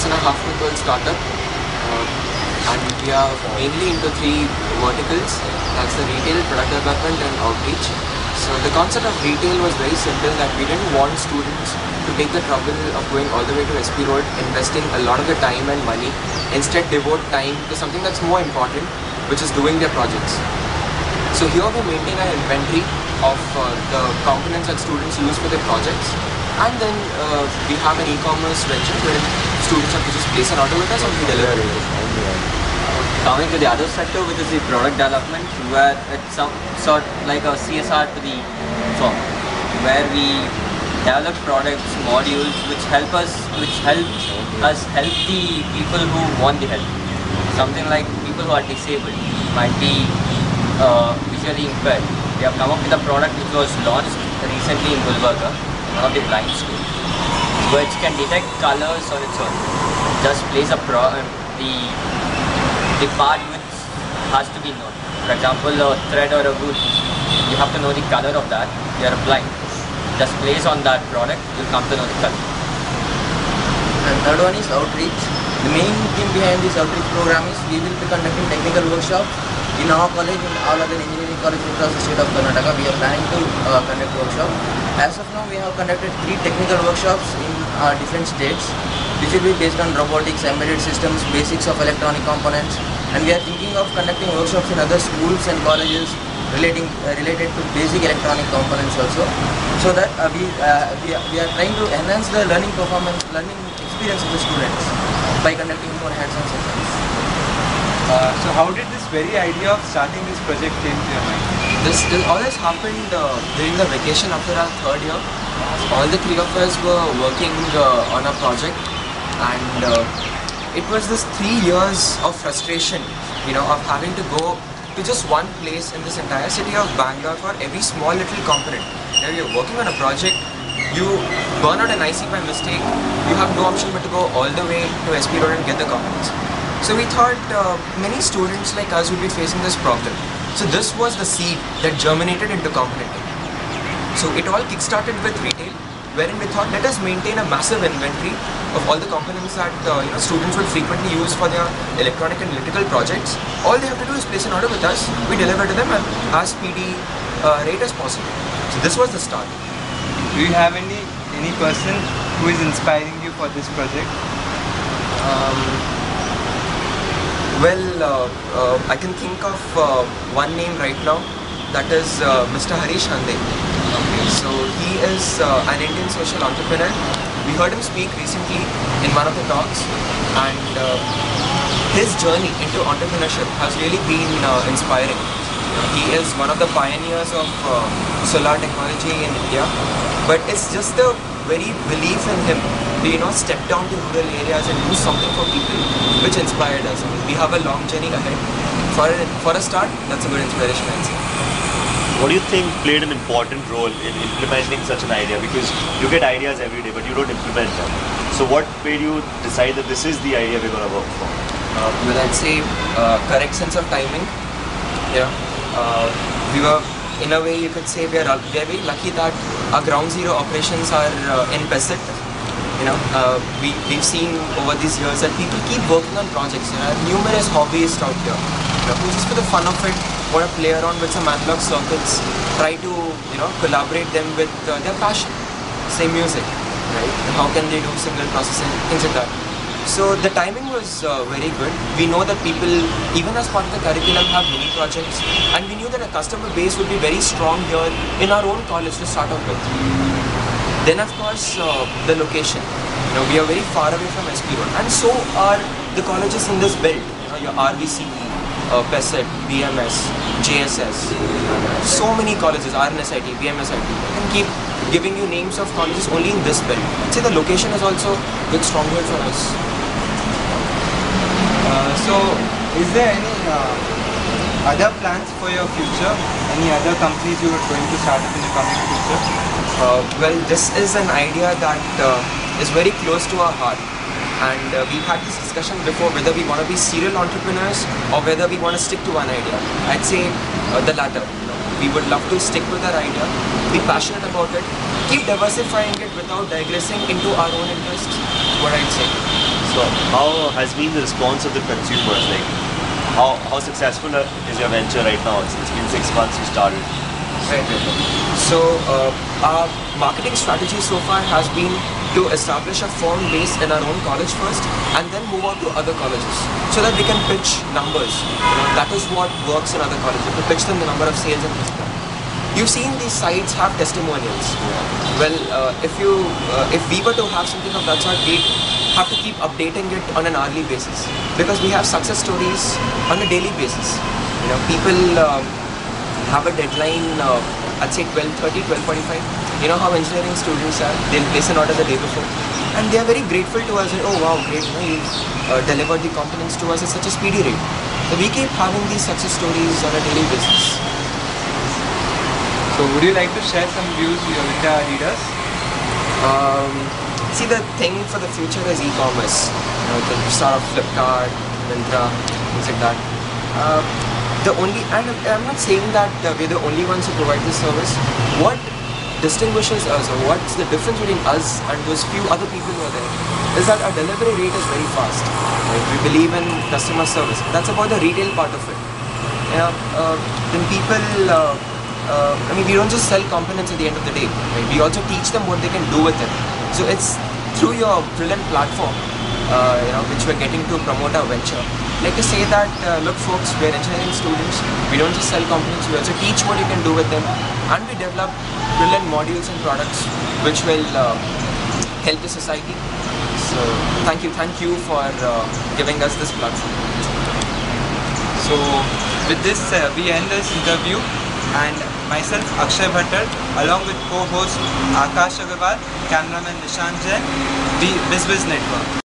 6.5 people startup, and we are mainly into three verticals. That's the retail, product development and outreach. So the concept of retail was very simple, that we didn't want students to take the trouble of going all the way to S.P.road, investing a lot of the time and money. Instead devote time to something that's more important, which is doing their projects. So here we maintain an inventory of the components that students use for their projects, and then we have an e-commerce venture where students have to just place an order with us and we deliver it. Coming to the other sector, which is the product development, where it's some sort like a CSR to the firm, where we develop products, modules which help us help the people who want the help. Something like people who are disabled, might be visually impaired. We have come up with a product which was launched recently in Gulbarga, one of the blind schools, which can detect colors on its own. Just place the part which has to be known. For example, a thread or a wool, you have to know the color of that. You are blind. Just place on that product, you come to know the color. And third one is outreach. The main thing behind this outreach program is we will be conducting technical workshops in our college and all other engineering colleges across the state of Karnataka. We are planning to conduct workshops. As of now, we have conducted 3 technical workshops in different states. This will be based on robotics, embedded systems, basics of electronic components, and we are thinking of conducting workshops in other schools and colleges related to basic electronic components also, so that we are trying to enhance the learning experience of the students by conducting more hands-on sessions. So how did this very idea of starting this project came to your mind? This all this happened during the vacation after our 3rd year. All the 3 of us were working on a project, and it was this 3 years of frustration, of having to go to just one place in this entire city of Bangalore for every small little component. When you're working on a project, you burn out an IC by mistake, you have no option but to go all the way to S.P.road and get the components. So we thought many students like us would be facing this problem. So this was the seed that germinated into Komponente. So it all kick-started with retail, wherein we thought, let us maintain a massive inventory of all the components that students would frequently use for their electronic and electrical projects. All they have to do is place an order with us, we deliver to them at as speedy rate as possible. So this was the start. Do you have any person who is inspiring you for this project? I can think of one name right now, that is Mr. Harish Hande. So he is an Indian social entrepreneur. We heard him speak recently in one of the talks, and his journey into entrepreneurship has really been inspiring. He is one of the pioneers of solar technology in India, but it's just the very belief in him to step down to rural areas and do something for people which inspired us. We have a long journey ahead. For a start, that's a good inspiration, I'd say. What do you think played an important role in implementing such an idea? Because you get ideas every day, but you don't implement them. So what made you decide that this is the idea we're going to work for? I'd say correct sense of timing. We were, in a way, you could say, we are very lucky that our ground zero operations are in PESIT. We've seen over these years that people keep working on projects. There are numerous hobbyists out here who just for the fun of it want to play around with some analog circuits, try to collaborate them with their passion, say music, right? How can they do signal processing, things like that. So the timing was very good. We know that people, even as part of the curriculum, have mini projects, and we knew that a customer base would be very strong here in our own college to start off with. Then of course the location. We are very far away from S.P.road, and so are the colleges in this belt. Your RVC, PESIT, BMS, JSS, so many colleges, RNSIT, BMSIT. I can keep giving you names of colleges only in this belt. See, the location is also a big stronghold for us. So, is there any other plans for your future? Any other companies you are going to start up in the coming future? This is an idea that is very close to our heart, and we've had this discussion before whether we want to be serial entrepreneurs or whether we want to stick to one idea. I'd say the latter. We would love to stick with our idea, be passionate about it, keep diversifying it without digressing into our own interests, is what I'd say. So how has been the response of the consumers? Like how successful is your venture right now? It's been 6 months you started. Right. So our marketing strategy so far has been to establish a firm base in our own college first and then move on to other colleges so that we can pitch numbers. That is what works in other colleges, to pitch them the number of sales and things like that. You've seen these sites have testimonials. Well, if we were to have something of that sort, we have to keep updating it on an hourly basis because we have success stories on a daily basis. People have a deadline, I'd say 12:30, 12:45. You know how engineering students are, they'll place an order the day before. And they are very grateful to us, oh wow, great, you've delivered the components to us at such a speedy rate. So we keep having these success stories on a daily basis. So would you like to share some views with our readers? See, the thing for the future is e-commerce. The sort of Flipkart, Myntra, things like that. And I'm not saying that we're the only ones who provide this service. What distinguishes us, or what's the difference between us and those few other people who are there, is that our delivery rate is very fast. Right? We believe in customer service. That's about the retail part of it. Then people, we don't just sell components at the end of the day. Right? We also teach them what they can do with it. So it's through your brilliant platform, which we're getting to promote our venture. Like to say that, look folks, we're engineering students, we don't just sell components, we also teach what you can do with them, and we develop brilliant modules and products which will help the society. So thank you for giving us this platform. So with this we end this interview, and myself Akshay Bhattar along with co-host Akash Agarwal, cameraman Nishan Jain, BizBiz Network.